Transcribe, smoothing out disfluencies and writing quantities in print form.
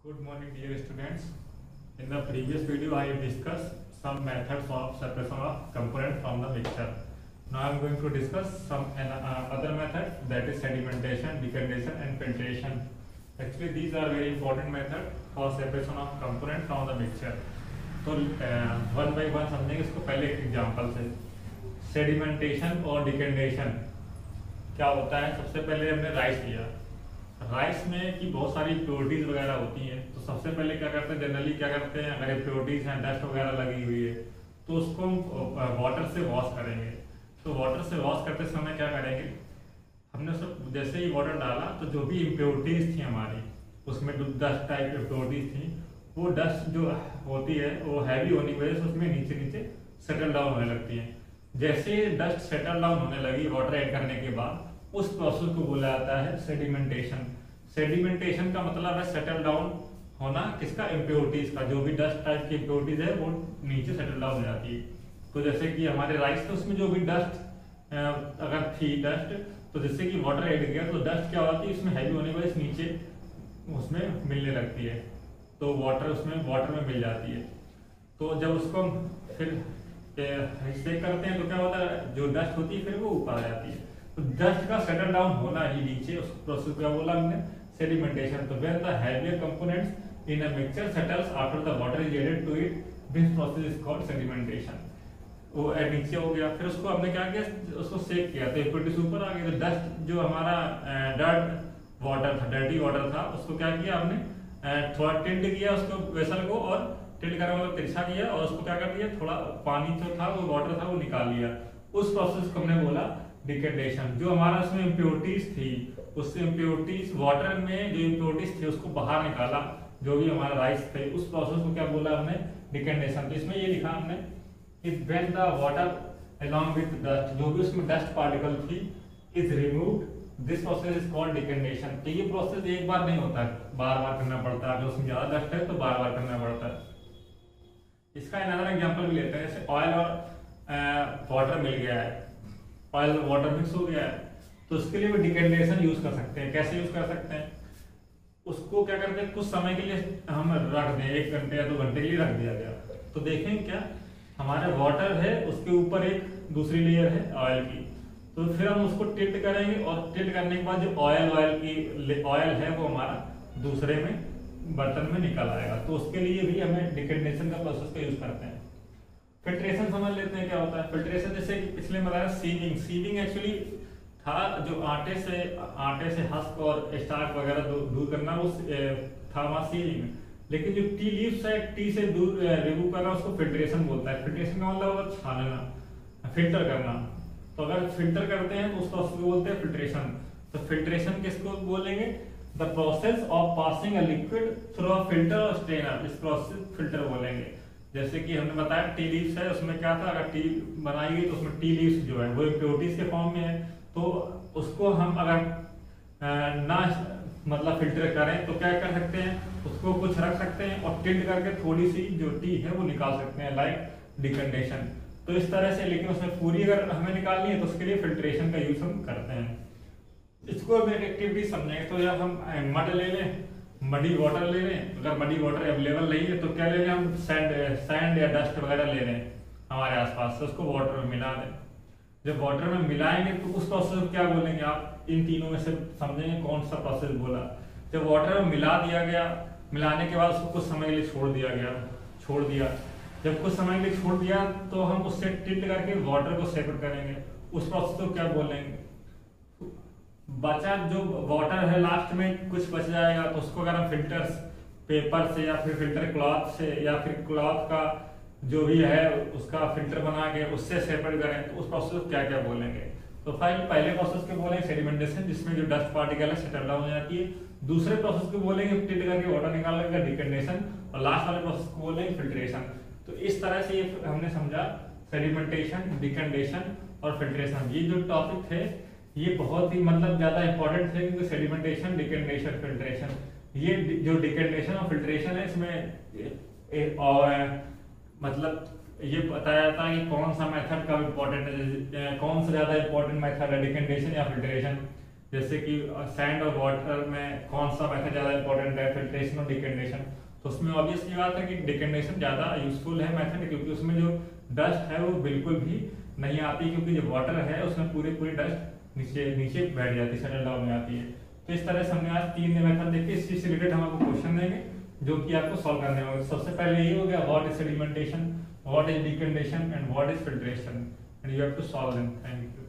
Good morning, dear students. In the previous video, I have discussed some methods of separation of component from the mixture. Now I am going to discuss some other methods, that is sedimentation, decantation, and filtration. Actually, these are very important methods for separation of component from the mixture. तो one by one समझेंगे इसको। पहले एक example से sedimentation और डिकेंडेशन क्या होता है। सबसे पहले हमने राइस लिया। राइस में की बहुत सारी इम्प्योरिटीज वगैरह होती हैं, तो सबसे पहले क्या करते हैं, जनरली क्या करते हैं, अगर इम्प्योरिटीज हैं, डस्ट वगैरह लगी हुई है, तो उसको हम वाटर से वॉश करेंगे। तो वाटर से वॉश करते समय क्या करेंगे, हमने उसको जैसे ही वाटर डाला तो जो भी इम्प्योरिटीज थी हमारी, उसमें डस्ट टाइप इम्प्योरिटीज थी, वो डस्ट जो होती है वो हैवी होने की वजह से उसमें नीचे नीचे सेटल डाउन होने लगती है। जैसे डस्ट सेटल डाउन होने लगी वाटर ऐड करने के बाद, उस प्रोसेस को बोला जाता है सेडिमेंटेशन। सेडिमेंटेशन का मतलब है सेटल डाउन होना किसका, इम्प्योरिटीज का। जो भी डस्ट टाइप की इम्प्योरिटीज है वो नीचे सेटल डाउन हो जाती है। तो जैसे कि हमारे राइस थे, उसमें जो भी डस्ट अगर थी डस्ट, तो जैसे कि वाटर ऐड किया तो डस्ट क्या होती है, इसमें हैवी होने की वजह से नीचे उसमें मिलने लगती है, तो वाटर में मिल जाती है। तो जब उसको फिर शेक करते हैं तो क्या होता है, जो डस्ट होती है फिर वो ऊपर आ जाती है। तो डस्ट का सेटल डाउन होना ही नीचे, उस प्रोसेस क्या बोला हमने, सेडिमेंटेशन। तो when the heavier components in a mixture settles after the water is added to it, this process is called sedimentation. वो नीचे हो गया, फिर उसको हमने क्या किया, उसको सेक किया तो इम्प्योरिटीज ऊपर आ गई। तो डस्ट जो हमारा डर्टी वाटर था, उसको क्या किया हमने, थोड़ा टिल्ड किया उसको वेसल को, और टिल्ड करने मतलब तिरछा किया, और उसको क्या कर दिया, थोड़ा पानी जो था वो वाटर था वो निकाल लिया। उस प्रोसेस को हमने बोला डिकेंडेशन। जो हमारा उसमें इम्प्योरिटीज थी, उससे इम्प्योरिटीज वाटर में जो इम्प्योरिटीज थी उसको बाहर निकाला, जो भी हमारा राइस थे, उस प्रोसेस को क्या बोला हमने, डिकेंडेशन। तो इसमें ये लिखा हमने कि when the water along with dust, जो भी उसमें डस्ट पार्टिकल थी, is removed, this process is called decantation. तो ये प्रोसेस एक बार नहीं होता, बार बार करना पड़ता है। अगर उसमें ज्यादा डस्ट है तो बार बार करना पड़ता है। इसका अनदर एग्जांपल भी लेते हैं। जैसे ऑयल और वाटर मिल गया है, ऑयल वाटर मिक्स हो गया है, तो उसके लिए भी डिकेंडेशन यूज कर सकते हैं। कैसे यूज कर सकते हैं, उसको क्या करते हैं, कुछ समय के लिए हम रख दें, 1 घंटे या 2 घंटे के लिए रख दिया गया। तो देखें क्या, हमारे वाटर है, उसके ऊपर एक दूसरी लेयर है ऑयल की, तो फिर हम उसको टिल्ट करेंगे, और टिल्ट करने के बाद जो ऑयल है वो हमारा दूसरे में बर्तन में निकल आएगा। तो उसके लिए भी हमें डिकेंडेशन का प्रोसेस का यूज करते हैं। फिल्ट्रेशन समझ लेते हैं क्या होता है। फिल्ट्रेशन जैसे कि पिछले में बताया, सीविंग एक्चुअली था जो आटे से हस्क और स्टार्च वगैरह दूर करना, वो था वहां सीविंग। लेकिन जो टी लीव्स है, टी से दूर रिमूव करना, उसको फिल्ट्रेशन बोलता है। फिल्ट्रेशन का मतलब छानना, फिल्टर करना। तो अगर फिल्टर करते हैं तो उसको बोलते हैं फिल्ट्रेशन। तो फिल्ट्रेशन किसको बोलेंगे, the process of passing a liquid through a filter और स्ट्रेनर, इस प्रोसेस फिल्टर बोलेंगे। जैसे कि हमने बताया टी लीव्स है, उसमें क्या था, अगर टी बनाई गई तो उसमें टी लीव्स जो है वो इम्प्योरिटीज के फॉर्म में है, तो उसको हम अगर ना मतलब फिल्टर करें तो क्या कर सकते हैं, उसको कुछ रख सकते हैं और टिल्ट करके थोड़ी सी जो टी है वो निकाल सकते हैं, लाइक डिकेंडेशन। तो इस तरह से, लेकिन उसमें पूरी अगर हमें निकालनी है तो उसके लिए फिल्ट्रेशन का यूज हम करते हैं। इसको हम एक एक्टिविटी समझेंगे। तो जब हम मड ले लें, मडी वाटर ले लें, अगर मडी वाटर अवेलेबल नहीं है तो क्या ले लें, हम सैंड या डस्ट वगैरह ले लें हमारे आसपास से, उसको वाटर में मिला दें। जब वाटर में मिलाएंगे तो उस प्रोसेस को क्या बोलेंगे, आप इन तीनों में से समझेंगे कौन सा प्रोसेस बोला। जब वाटर में मिला दिया गया, मिलाने के बाद उसको कुछ समय के लिए छोड़ दिया। जब कुछ समय के लिए छोड़ दिया तो हम उससे टिल्ट करके वाटर को सेपरेट करेंगे, उस प्रोसेस को क्या बोलेंगे। बचा जो वाटर है, लास्ट में कुछ बच जाएगा तो उसको अगर हम फिल्टर्स पेपर से या फिर फिल्टर क्लॉथ से या फिर क्लॉथ का जो भी है उसका फिल्टर बना के उससे सेपरेट करें, तो उस प्रोसेस को क्या क्या बोलेंगे। तो पहले प्रोसेस को बोलेंगे सेडिमेंटेशन, जिसमें जो डस्ट पार्टिकल है सेटल डाउन हो जाती है। दूसरे प्रोसेस को बोलेंगे टिल्ट करके वाटर निकालने का, डिकेंडेशन। और लास्ट वाले प्रोसेस को बोलेंगे फिल्ट्रेशन। तो इस तरह से ये हमने समझा सेडिमेंटेशन, डिकेंडेशन और फिल्ट्रेशन। ये जो टॉपिक थे ये बहुत ही मतलब ज्यादा इंपॉर्टेंट थे, क्योंकि सेडिमेंटेशन, डिकेंडेशन, फिल्ट्रेशन, ये जो डिकेंडेशन और फिल्ट्रेशन है इसमें और मतलब ये बताया जाता है कि कौन सा मेथड का इंपॉर्टेंट है, कौन सा ज्यादा इंपॉर्टेंट मेथड है, डिकेंडेशन या फिल्ट्रेशन। जैसे कि सैंड और वाटर में कौन सा मेथड ज्यादा इंपॉर्टेंट है, फिल्ट्रेशन और डिकेंडेशन। तो उसमें ऑब्वियसली बात है कि डिकेंडेशन ज्यादा यूजफुल है मेथड, क्योंकि उसमें जो डस्ट है वो बिल्कुल भी नहीं आती, क्योंकि जो वाटर है उसमें पूरी डस्ट नीचे नीचे बैठ जाती है, सेटल डाउन में आती है। तो इस तरह से हमने आज 3 मेथड देखे। इस चीज से रिलेटेड हम आपको क्वेश्चन देंगे जो कि आपको सॉल्व करने होंगे। सबसे पहले ये हो गया what is sedimentation, what is decantation and what is filtration, and you have to solve them. Thank you.